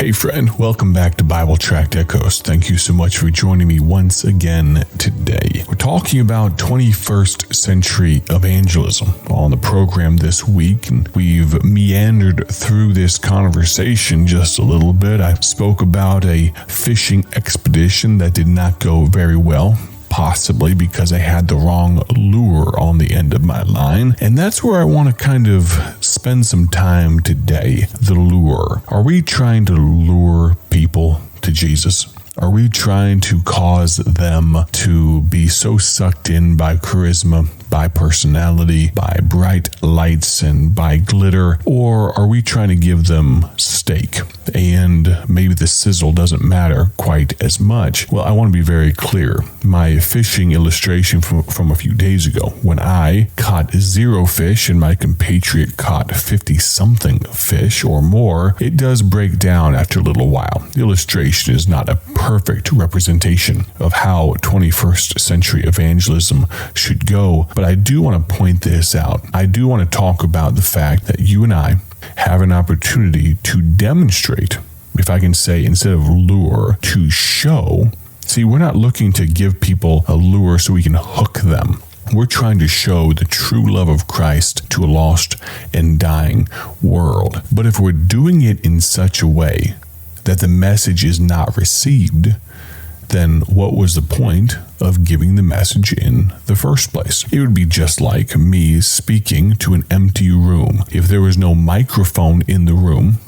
Hey friend, welcome back to Bible Tract Echoes. Thank you so much for joining me once again today. We're talking about 21st century evangelism on the program this week, and we've meandered through this conversation just a little bit. I spoke about a fishing expedition that did not go very well, possibly because I had the wrong lure on the end of my line. And that's where I want to kind of spend some time today. The lure. Are we trying to lure people to Jesus? Are we trying to cause them to be so sucked in by charisma, by personality, by bright lights, and by glitter? Or are we trying to give them steak and maybe the sizzle doesn't matter quite as much? Well, I want to be very clear. My fishing illustration from a few days ago, when I caught 0 fish and my compatriot caught 50-something fish or more, it does break down after a little while. The illustration is not a perfect representation of how 21st century evangelism should go, but I do want to point this out. I do want to talk about the fact that you and I have an opportunity to demonstrate, if I can say, instead of lure, to show. See, we're not looking to give people a lure so we can hook them. We're trying to show the true love of Christ to a lost and dying world. But if we're doing it in such a way that the message is not received, then what was the point of giving the message in the first place? It would be just like me speaking to an empty room. If there was no microphone in the room,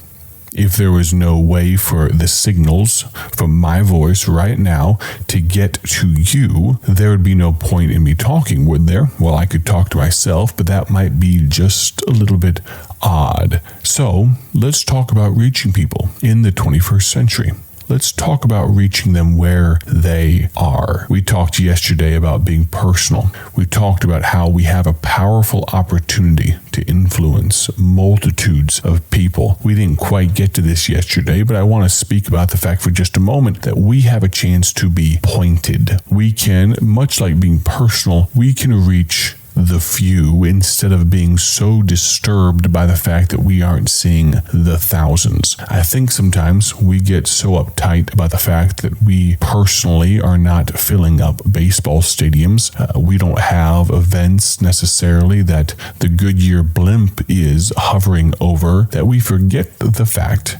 if there was no way for the signals from my voice right now to get to you, there would be no point in me talking, would there? Well, I could talk to myself, but that might be just a little bit odd. So let's talk about reaching people in the 21st century. Let's talk about reaching them where they are. We talked yesterday about being personal. We talked about how we have a powerful opportunity to influence multitudes of people. We didn't quite get to this yesterday, but I want to speak about the fact for just a moment that we have a chance to be pointed. We can, much like being personal, we can reach the few instead of being so disturbed by the fact that we aren't seeing the thousands. I think sometimes we get so uptight about the fact that we personally are not filling up baseball stadiums. We don't have events necessarily that the Goodyear blimp is hovering over, that we forget the fact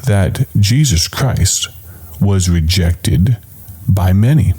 that Jesus Christ was rejected by many.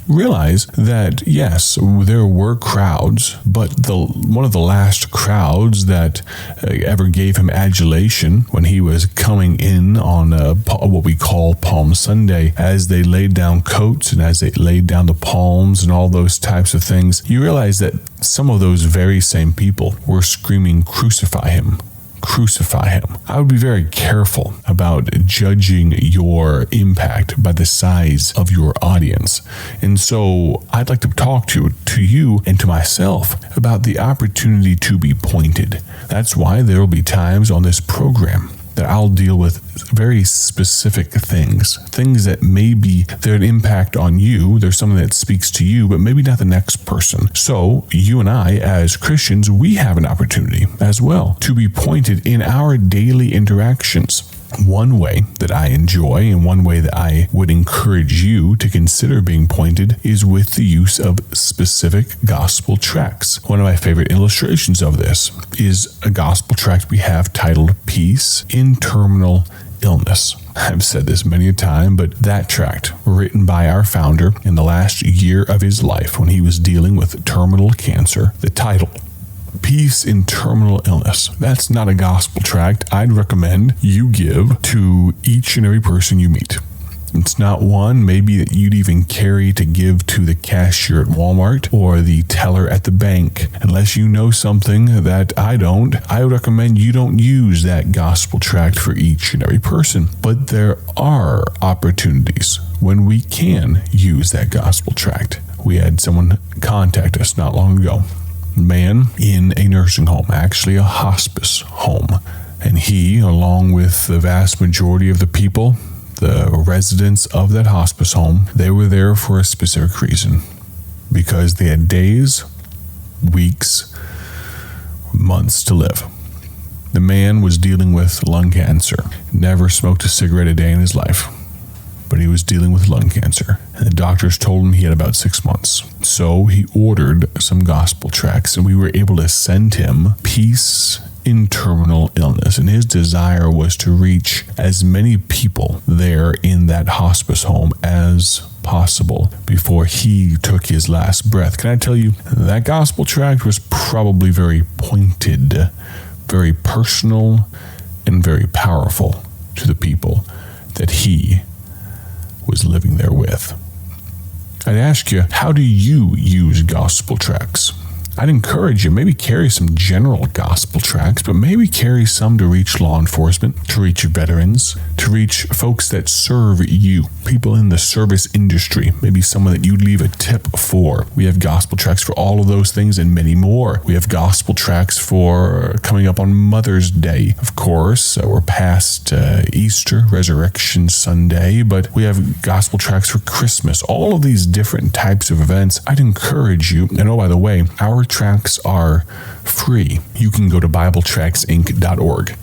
Realize that, yes, there were crowds, but one of the last crowds that ever gave him adulation when he was coming in on what we call Palm Sunday, as they laid down coats and as they laid down the palms and all those types of things, you realize that some of those very same people were screaming, "Crucify him. Crucify him." I would be very careful about judging your impact by the size of your audience. And so I'd like to talk to you and to myself about the opportunity to be pointed. That's why there will be times on this program that I'll deal with very specific things that maybe they're an impact on you. There's something that speaks to you, but maybe not the next person. So you and I, as Christians, we have an opportunity as well to be pointed in our daily interactions. One way that I enjoy and one way that I would encourage you to consider being pointed is with the use of specific gospel tracts. One of my favorite illustrations of this is a gospel tract we have titled Peace in Terminal Illness. I've said this many a time, but that tract, written by our founder in the last year of his life when he was dealing with terminal cancer, the title, Peace in Terminal Illness. That's not a gospel tract I'd recommend you give to each and every person you meet. It's not one maybe that you'd even carry to give to the cashier at Walmart or the teller at the bank. Unless you know something that I don't, I would recommend you don't use that gospel tract for each and every person. But there are opportunities when we can use that gospel tract. We had someone contact us not long ago. Man in a nursing home, actually a hospice home. And he, along with the vast majority of the people, the residents of that hospice home, they were there for a specific reason. Because they had days, weeks, months to live. The man was dealing with lung cancer. Never smoked a cigarette a day in his life, but he was dealing with lung cancer. And the doctors told him he had about 6 months. So he ordered some gospel tracts, and we were able to send him Peace in Terminal Illness. And his desire was to reach as many people there in that hospice home as possible before he took his last breath. Can I tell you, that gospel tract was probably very pointed, very personal, and very powerful to the people that he was living there with. I'd ask you, how do you use gospel tracts? I'd encourage you, maybe carry some general gospel tracts, but maybe carry some to reach law enforcement, to reach veterans, to reach folks that serve you, people in the service industry, maybe someone that you'd leave a tip for. We have gospel tracts for all of those things and many more. We have gospel tracts for coming up on Mother's Day. Of course, we're past Easter, Resurrection Sunday, but we have gospel tracts for Christmas, all of these different types of events. I'd encourage you, and oh, by the way, our tracts are free. You can go to BibleTractsInc.org.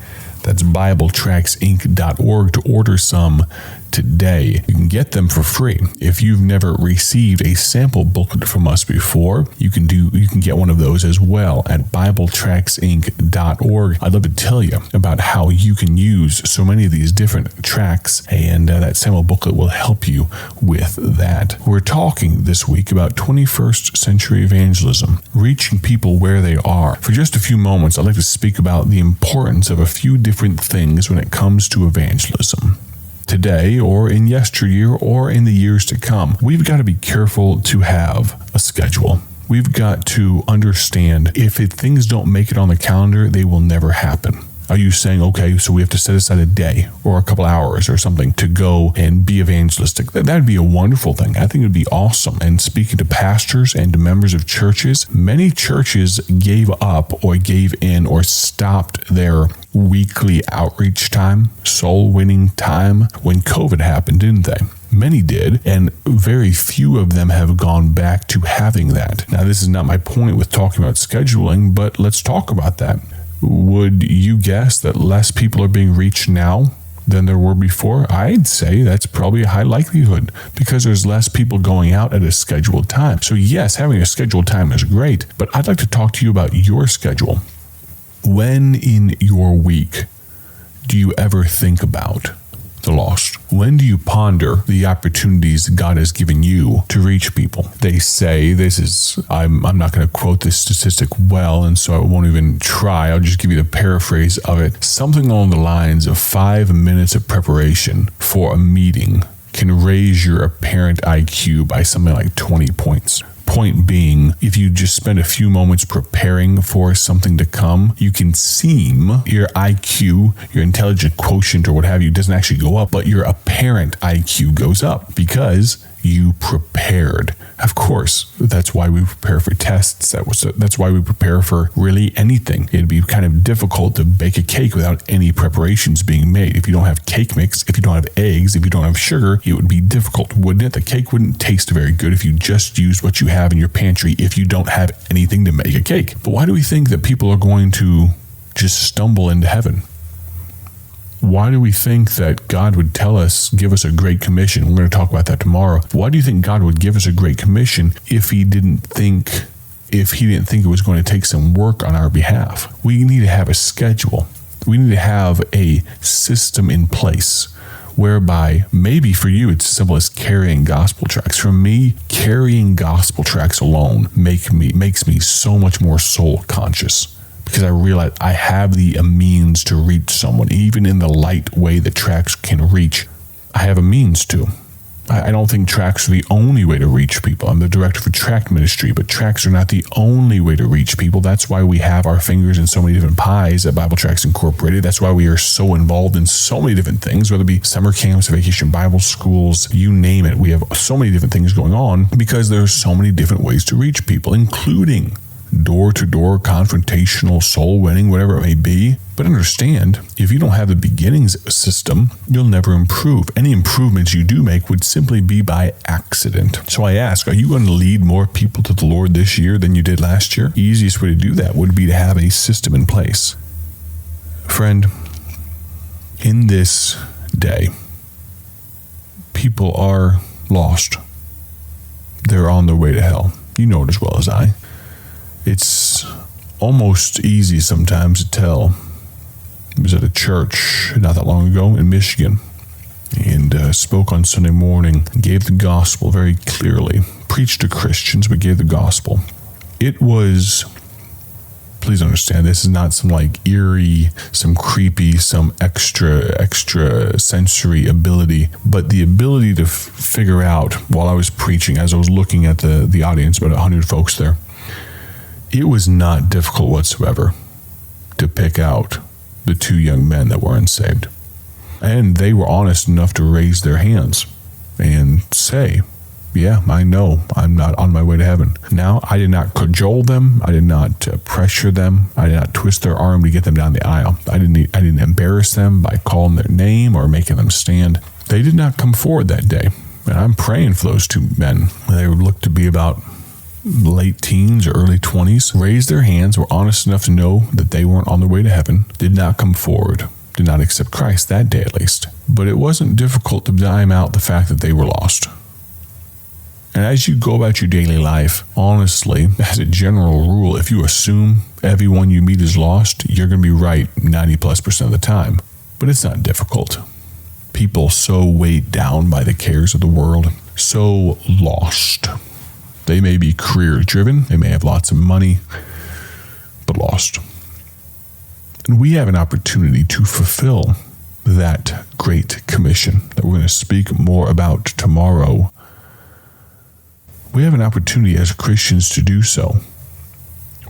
That's BibleTractsInc.org to order some today. You can get them for free. If you've never received a sample booklet from us before, you can get one of those as well at BibleTractsInc.org. I'd love to tell you about how you can use so many of these different tracts, and that sample booklet will help you with that. We're talking this week about 21st century evangelism, reaching people where they are. For just a few moments, I'd like to speak about the importance of a few different things when it comes to evangelism. Today, or in yesteryear, or in the years to come, we've got to be careful to have a schedule. We've got to understand if things don't make it on the calendar, they will never happen. Are you saying, okay, so we have to set aside a day or a couple hours or something to go and be evangelistic? That would be a wonderful thing. I think it would be awesome. And speaking to pastors and to members of churches, many churches gave up or gave in or stopped their weekly outreach time, soul winning time when COVID happened, didn't they? Many did, and very few of them have gone back to having that. Now, this is not my point with talking about scheduling, but let's talk about that. Would you guess that less people are being reached now than there were before? I'd say that's probably a high likelihood because there's less people going out at a scheduled time. So yes, having a scheduled time is great, but I'd like to talk to you about your schedule. When in your week do you ever think about the lost? When do you ponder the opportunities God has given you to reach people? They say, I'm not going to quote this statistic well, and so I won't even try. I'll just give you the paraphrase of it. Something along the lines of 5 minutes of preparation for a meeting can raise your apparent IQ by something like 20 points. Point being, if you just spend a few moments preparing for something to come, you can seem your IQ, your intelligent quotient or what have you, doesn't actually go up, but your apparent IQ goes up because you prepared. Of course, that's why we prepare for tests. That's why we prepare for really anything. It'd be kind of difficult to bake a cake without any preparations being made. If you don't have cake mix, if you don't have eggs, if you don't have sugar, it would be difficult, wouldn't it? The cake wouldn't taste very good if you just used what you have in your pantry if you don't have anything to make a cake. But why do we think that people are going to just stumble into heaven? Why do we think that God would give us a great commission? We're going to talk about that tomorrow. Why do you think God would give us a great commission if he didn't think it was going to take some work on our behalf? We need to have a schedule. We need to have a system in place whereby maybe for you it's as simple as carrying gospel tracts. For me, carrying gospel tracts alone makes me so much more soul conscious. Because I realize I have the means to reach someone, even in the light way that tracts can reach. I have a means to. I don't think tracts are the only way to reach people. I'm the director for tract ministry, but tracts are not the only way to reach people. That's why we have our fingers in so many different pies at Bible Tracts Incorporated. That's why we are so involved in so many different things, whether it be summer camps, vacation Bible schools, you name it. We have so many different things going on because there are so many different ways to reach people, including door-to-door, confrontational, soul-winning, whatever it may be. But understand, if you don't have the beginnings system, you'll never improve. Any improvements you do make would simply be by accident. So I ask, are you going to lead more people to the Lord this year than you did last year? The easiest way to do that would be to have a system in place. Friend, in this day, people are lost. They're on their way to hell. You know it as well as I. It's almost easy sometimes to tell. I was at a church not that long ago in Michigan and spoke on Sunday morning, gave the gospel very clearly, preached to Christians, but gave the gospel. It was, please understand, this is not some like eerie, some creepy, some extra sensory ability, but the ability to figure out while I was preaching, as I was looking at the audience, about 100 folks there, it was not difficult whatsoever to pick out the two young men that were unsaved. And they were honest enough to raise their hands and say, yeah, I know I'm not on my way to heaven. Now, I did not cajole them. I did not pressure them. I did not twist their arm to get them down the aisle. I didn't embarrass them by calling their name or making them stand. They did not come forward that day. And I'm praying for those two men. They looked to be about late teens or early 20s, raised their hands, were honest enough to know that they weren't on their way to heaven, did not come forward, did not accept Christ that day at least. But it wasn't difficult to dime out the fact that they were lost. And as you go about your daily life, honestly, as a general rule, if you assume everyone you meet is lost, you're going to be right 90+% of the time. But it's not difficult. People so weighed down by the cares of the world, so lost. They may be career-driven, they may have lots of money, but lost. And we have an opportunity to fulfill that great commission that we're going to speak more about tomorrow. We have an opportunity as Christians to do so.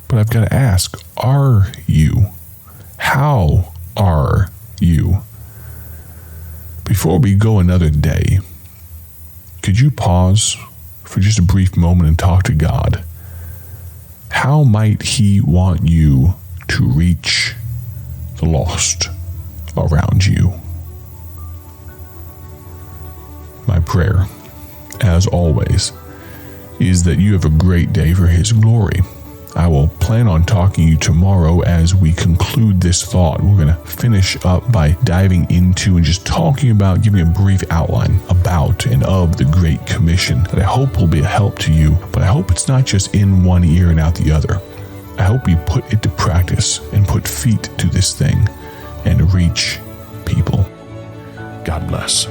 But I've got to ask, are you? How are you? Before we go another day, could you pause for just a brief moment and talk to God? How might He want you to reach the lost around you? My prayer, as always, is that you have a great day for His glory. I will plan on talking to you tomorrow as we conclude this thought. We're going to finish up by diving into and just talking about, giving a brief outline about and of the Great Commission that I hope will be a help to you, but I hope it's not just in one ear and out the other. I hope you put it to practice and put feet to this thing and reach people. God bless.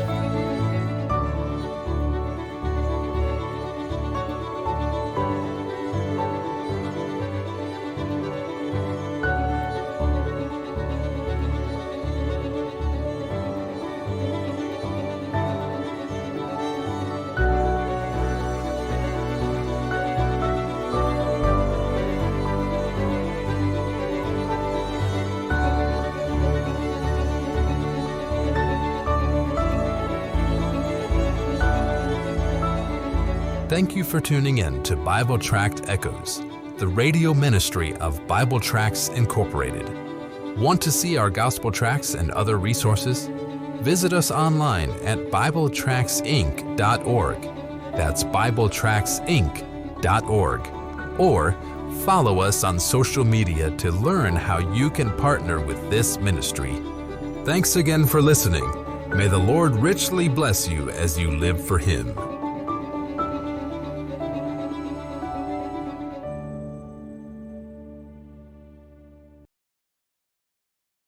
Thank you for tuning in to Bible Tract Echoes, the radio ministry of Bible Tracts Incorporated. Want to see our gospel tracts and other resources? Visit us online at BibleTractsInc.org. That's BibleTractsInc.org. Or follow us on social media to learn how you can partner with this ministry. Thanks again for listening. May the Lord richly bless you as you live for Him.